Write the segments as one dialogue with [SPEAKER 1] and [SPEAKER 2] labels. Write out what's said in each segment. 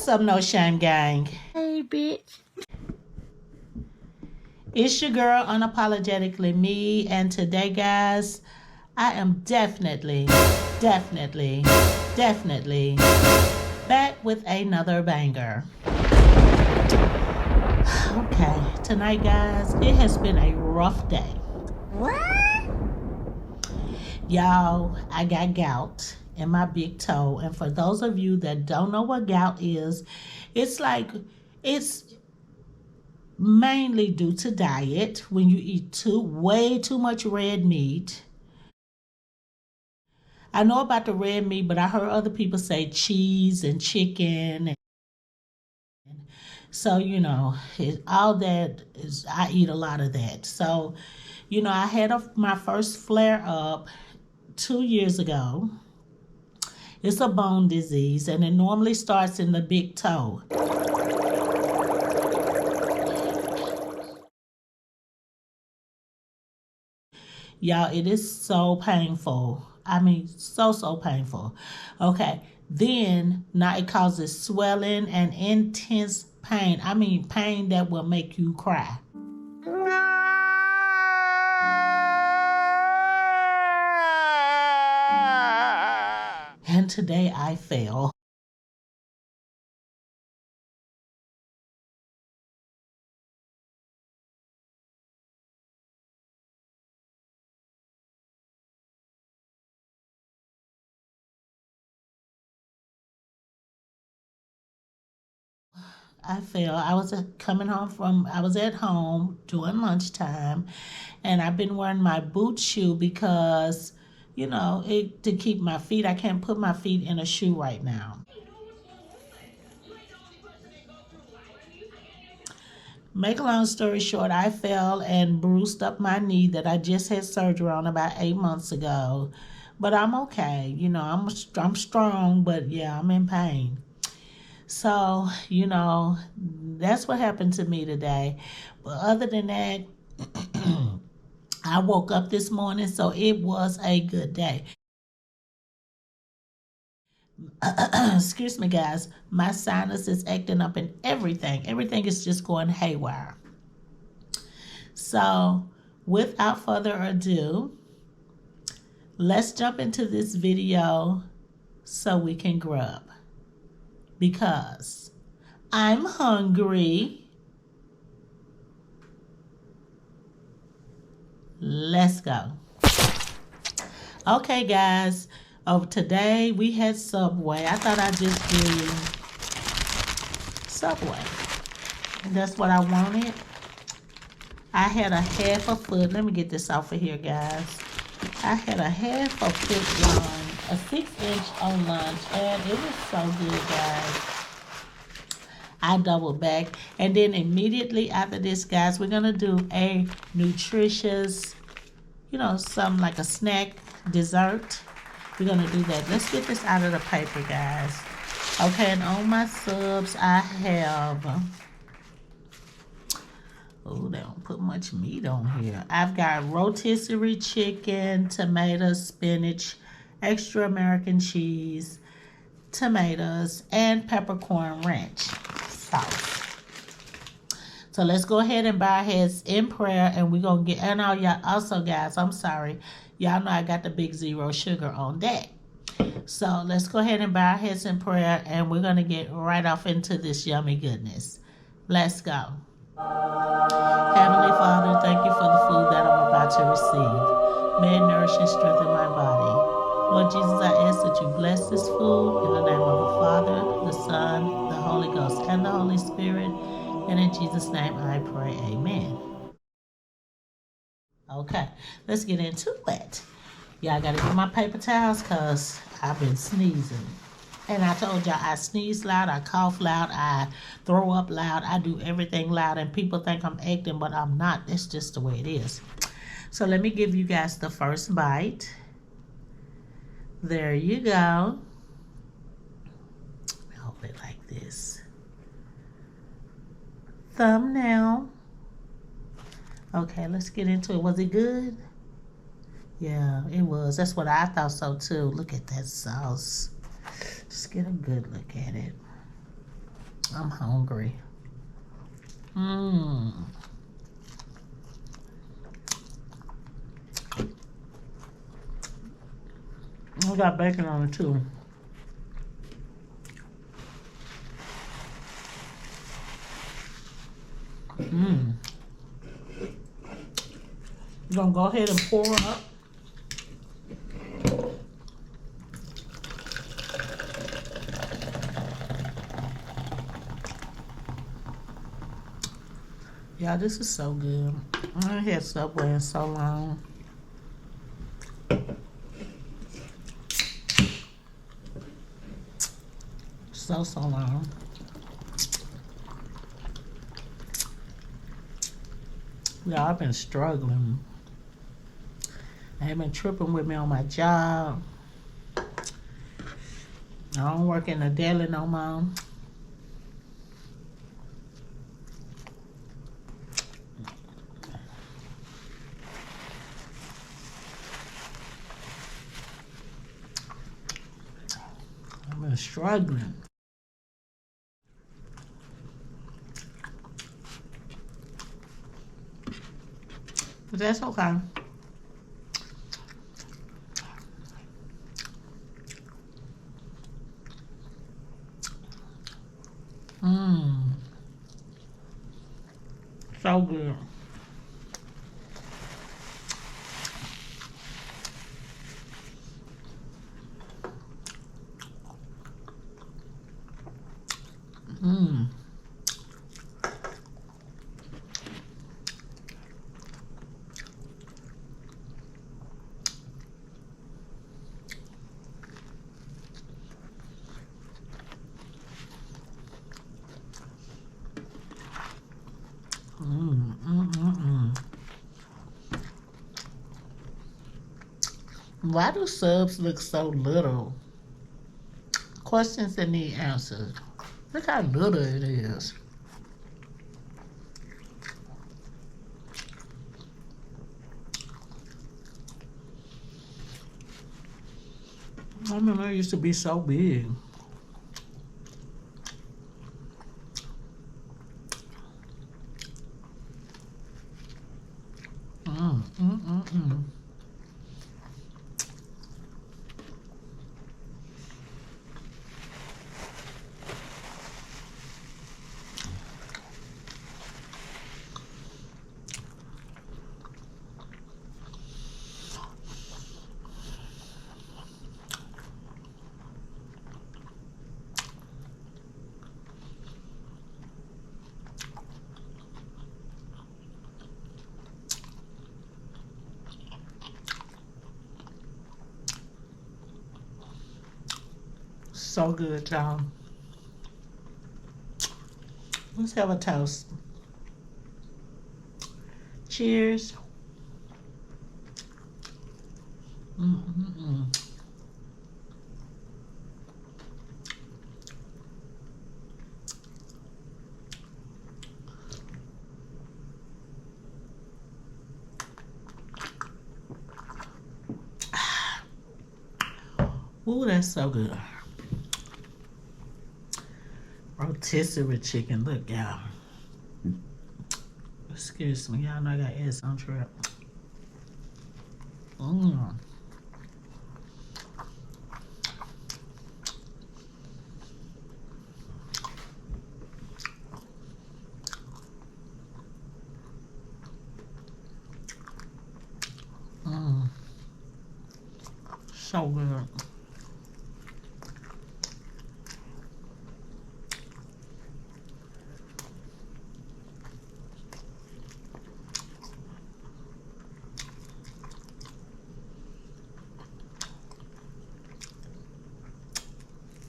[SPEAKER 1] What's up, No Shame Gang?
[SPEAKER 2] Hey, bitch.
[SPEAKER 1] It's your girl, Unapologetically Me, and today, guys, I am definitely back with another banger. Okay, tonight, guys, it has been a rough day.
[SPEAKER 2] What?
[SPEAKER 1] Y'all, I got gout in my big toe, and for those of you that don't know what gout is, it's mainly due to diet. When you eat way too much red meat. I know about the red meat, but I heard other people say cheese and chicken. So, all that is, I eat a lot of that. So, I had my first flare up 2 years ago. It's a bone disease, and it normally starts in the big toe. Y'all, it is so painful. I mean, so painful. Okay, then now it causes swelling and intense pain. I mean, pain that will make you cry. And today I fell. I was I was at home during lunchtime, and I've been wearing my boot shoe because, to keep my feet, I can't put my feet in a shoe right now. Make a long story short, I fell and bruised up my knee that I just had surgery on about 8 months ago. But I'm okay. I'm strong, but yeah, I'm in pain. So, that's what happened to me today. But other than that, I woke up this morning, so it was a good day. Excuse me, guys. My sinus is acting up and everything. Everything is just going haywire. So, without further ado, let's jump into this video so we can grub. Because I'm hungry. Let's go. Okay, guys. Today we had Subway. I thought I'd just do Subway. That's what I wanted. I had a half a foot. Let me get this off of here, guys. I had a half a foot long, a 6-inch on lunch, and it was so good, guys. I doubled back, and then immediately after this, guys, we're gonna do a nutritious, something like a snack dessert. We're gonna do that. Let's get this out of the paper, guys. Okay, and on my subs, I have, they don't put much meat on here. I've got rotisserie chicken, tomatoes, spinach, extra American cheese, tomatoes, and peppercorn ranch sauce. So let's go ahead and bow our heads in prayer, and we're gonna get, and y'all also, guys, I'm sorry. Y'all know I got the big 0 sugar on that. So let's go ahead and bow our heads in prayer, and we're gonna get right off into this yummy goodness. Let's go. Heavenly Father, thank you for the food that I'm about to receive. May it nourish and strengthen my body. Lord Jesus, I ask that you bless this food in the name of the Father, the Son, the Holy Ghost, and the Holy Spirit. And in Jesus' name I pray, amen. Okay, let's get into it. Y'all gotta get my paper towels because I've been sneezing. And I told y'all I sneeze loud, I cough loud, I throw up loud, I do everything loud, and people think I'm acting, but I'm not. It's just the way it is. So let me give you guys the first bite. There you go. Hold it like this. Thumbnail. Okay, let's get into it. Was it good? Yeah, it was. That's what I thought so too. Look at that sauce. Just get a good look at it. I'm hungry. Mmm. We got bacon on it too. Mmm. You're gonna go ahead and pour up. Yeah, this is so good. I haven't had Subway in so long. So long. Yeah, I've been struggling. They been tripping with me on my job. I don't work in the deli no more. I've been struggling. But that's okay. Mmm. So good. Mmm. Mmm. Mmm. Mmm. Why do subs look so little? Questions that need answers. Look how little it is. I remember it used to be so big. Mmm. Mmm. Mmm. Mmm. So good, y'all. Let's have a toast. Cheers. Mm-mm-mm. Ooh, that's so good. Rotisserie chicken. Look, y'all. Excuse me, y'all know I got eggs on trap. Mmm. Mmm. So good.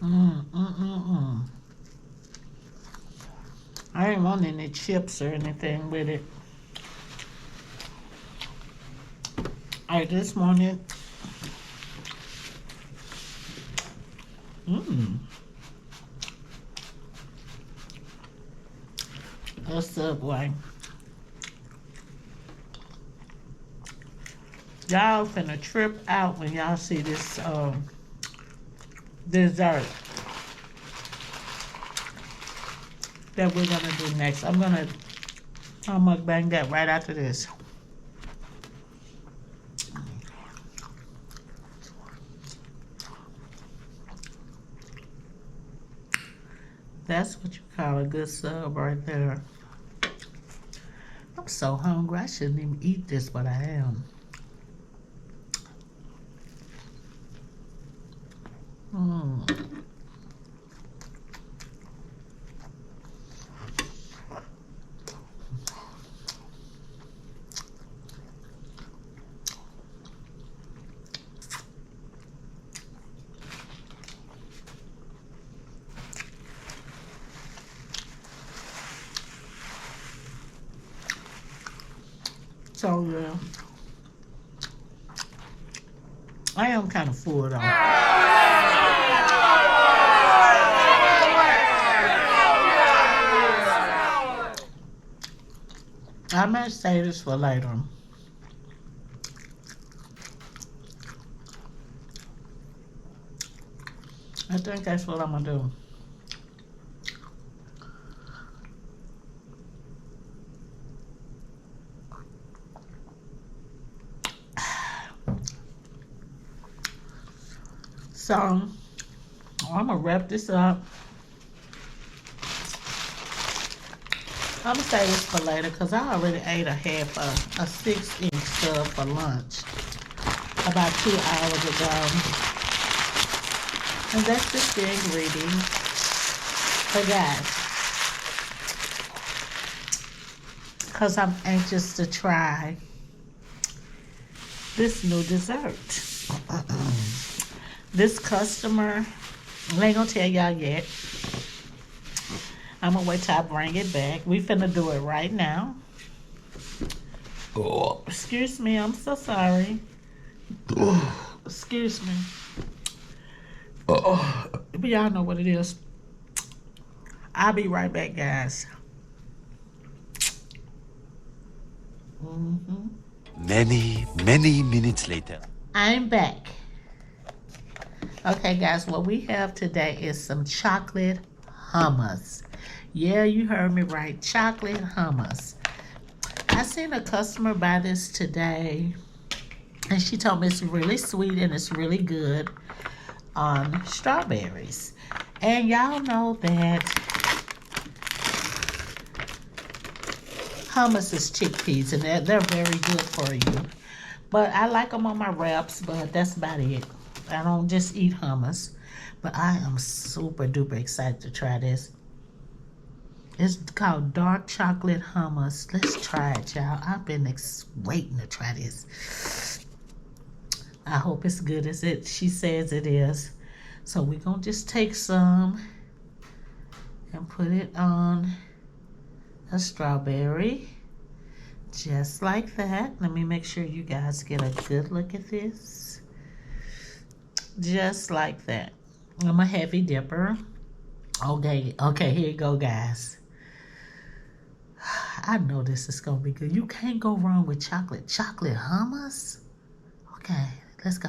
[SPEAKER 1] Mm. I didn't want any chips or anything with it. I just wanted. A Subway. Y'all finna trip out when y'all see this dessert. that we're gonna do next. I'm gonna mukbang that right after this. That's what you call a good sub right there. I'm so hungry. I shouldn't even eat this, but I am. So yeah, I am kind of full though. I might say this for later. I think that's what I'm gonna do. So I'm gonna wrap this up. I'm gonna say this for later because I already ate a 6-inch sub for lunch about 2 hours ago. And that's just the ingredients. But guys, because I'm anxious to try this new dessert. This customer, I ain't gonna tell y'all yet. I'm gonna wait till I bring it back. We finna do it right now. Oh, excuse me, I'm so sorry. Excuse me. But y'all know what it is. I'll be right back, guys.
[SPEAKER 3] Many minutes later.
[SPEAKER 1] I'm back. Okay, guys, what we have today is some chocolate hummus. Yeah, you heard me right. Chocolate hummus. I seen a customer buy this today, and she told me it's really sweet and it's really good on strawberries. And y'all know that hummus is chickpeas, and they're very good for you. But I like them on my wraps, but that's about it. I don't just eat hummus. But I am super duper excited to try this. It's called dark chocolate hummus. Let's try it, y'all. I've been waiting to try this. I hope it's good as she says it is. So we're going to just take some and put it on a strawberry. Just like that. Let me make sure you guys get a good look at this. Just like that. I'm a heavy dipper. Okay, here you go, guys. I know this is gonna be good. You can't go wrong with chocolate hummus. Okay, let's go.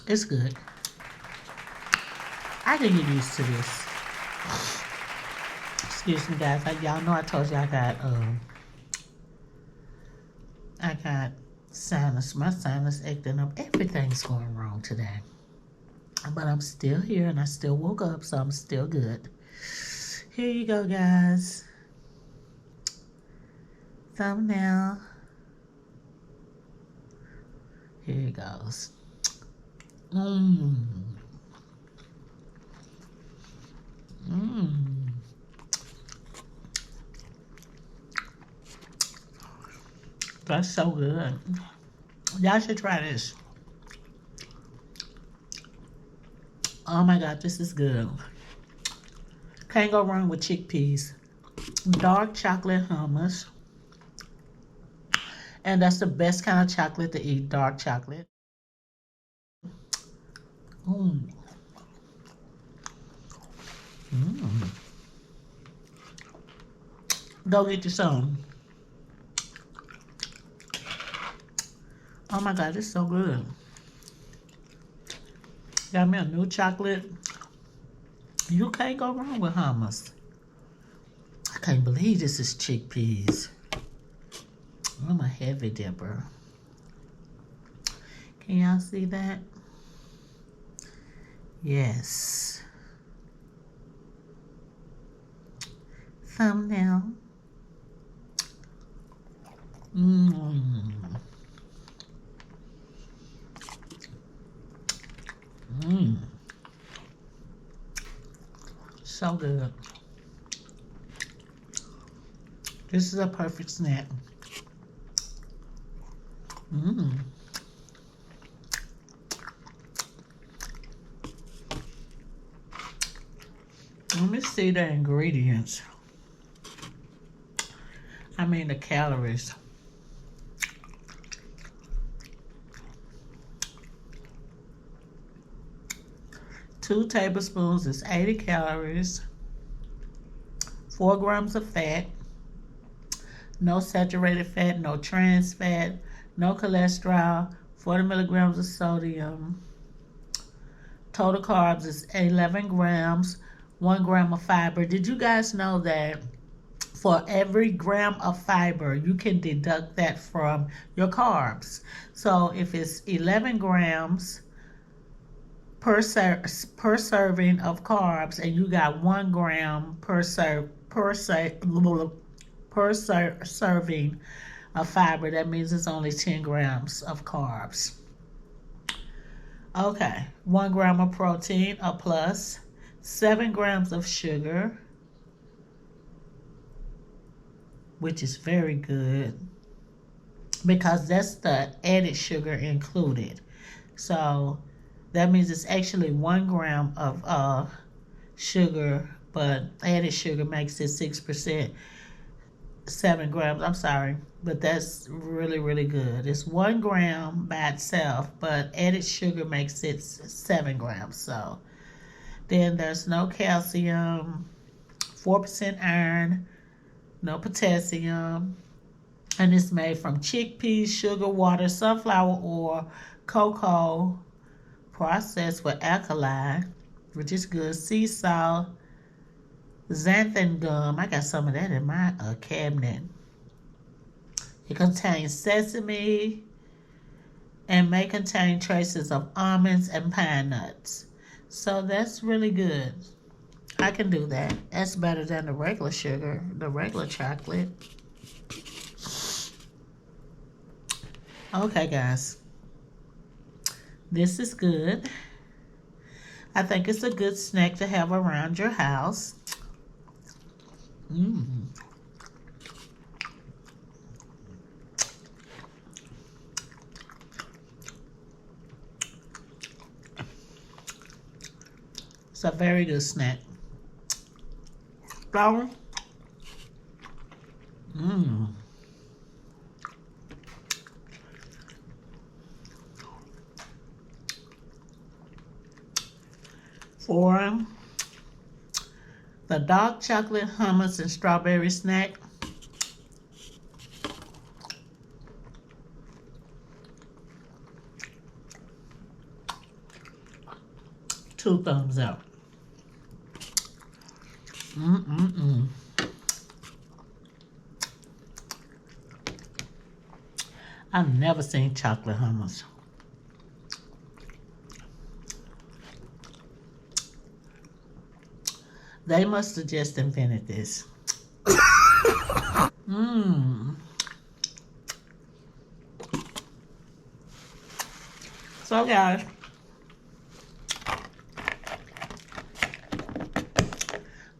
[SPEAKER 1] It's good. I can get used to this. Excuse me, guys. Y'all know I told you I got sinus. My sinus acting up. Everything's going wrong today. But I'm still here and I still woke up, so I'm still good. Here you go, guys. Thumbnail. Here it goes. That's so good. Y'all should try this. Oh my God, this is good. Can't go wrong with chickpeas. Dark chocolate hummus. And that's the best kind of chocolate to eat, dark chocolate. Mm. Mm. Go get you some. Oh my God, it's so good. Got me a new chocolate. You can't go wrong with hummus. I can't believe this is chickpeas. I'm a heavy dipper. Can y'all see that? Yes. Thumbnail. Mmm. Mmm. So good. This is a perfect snack. Mmm. Let me see the ingredients. I mean the calories. Two tablespoons is 80 calories. 4 grams of fat. No saturated fat, no trans fat, no cholesterol, 40 milligrams of sodium. Total carbs is 11 grams, 1 gram of fiber. Did you guys know that for every gram of fiber, you can deduct that from your carbs? So if it's 11 grams per serving of carbs, and you got 1 gram per serving of fiber, that means it's only 10 grams of carbs. Okay, 1 gram of protein, a plus, 7 grams of sugar, which is very good because that's the added sugar included. So that means it's actually 1 gram of sugar, but added sugar makes it 6%. 7 grams, I'm sorry, but that's really, really good. It's 1 gram by itself, but added sugar makes it 7 grams. So then there's no calcium, 4% iron, no potassium, and it's made from chickpeas, sugar, water, sunflower oil, cocoa, processed with alkali, which is good, sea salt, xanthan gum. I got some of that in my cabinet. It contains sesame and may contain traces of almonds and pine nuts. So that's really good. I can do that. That's better than the regular sugar, the regular chocolate. Okay, guys. This is good. I think it's a good snack to have around your house. Mmm. It's a very good snack. Flour. Mmm. For the dark chocolate hummus and strawberry snack, 2 thumbs up. I've never seen chocolate hummus. They must have just invented this. So guys,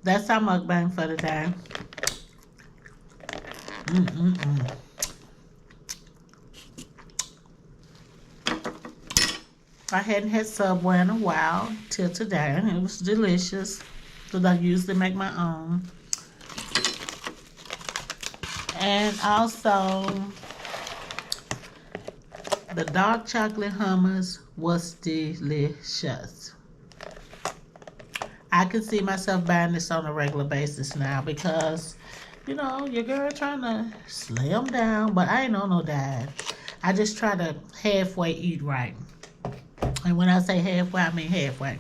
[SPEAKER 1] that's our mukbang for today. I hadn't had Subway in a while till today. It was delicious because I usually make my own. And also, the dark chocolate hummus was delicious. I can see myself buying this on a regular basis now because, you know, your girl trying to slim down, but I ain't on no diet. I just try to halfway eat right. And when I say halfway, I mean halfway.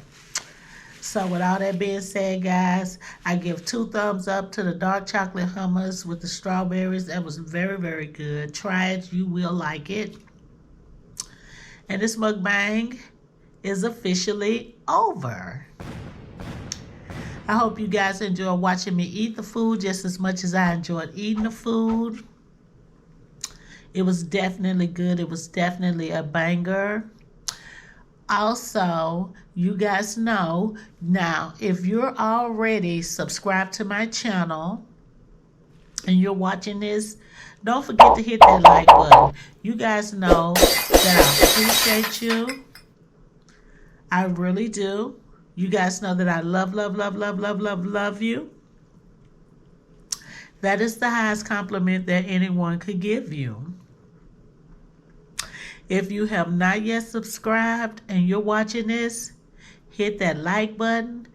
[SPEAKER 1] So with all that being said, guys, I give 2 thumbs up to the dark chocolate hummus with the strawberries. That was very, very good. Try it. You will like it. And this mukbang is officially over. I hope you guys enjoy watching me eat the food just as much as I enjoyed eating the food. It was definitely good. It was definitely a banger. Also, you guys know, now, if you're already subscribed to my channel and you're watching this, don't forget to hit that like button. You guys know that I appreciate you. I really do. You guys know that I love, love, love, love, love, love, love you. That is the highest compliment that anyone could give you. If you have not yet subscribed and you're watching this, hit that like button.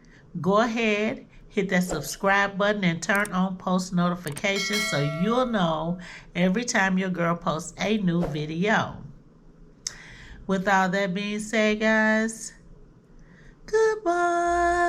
[SPEAKER 1] Go ahead, hit that subscribe button and turn on post notifications so you'll know every time your girl posts a new video. With all that being said, guys, goodbye.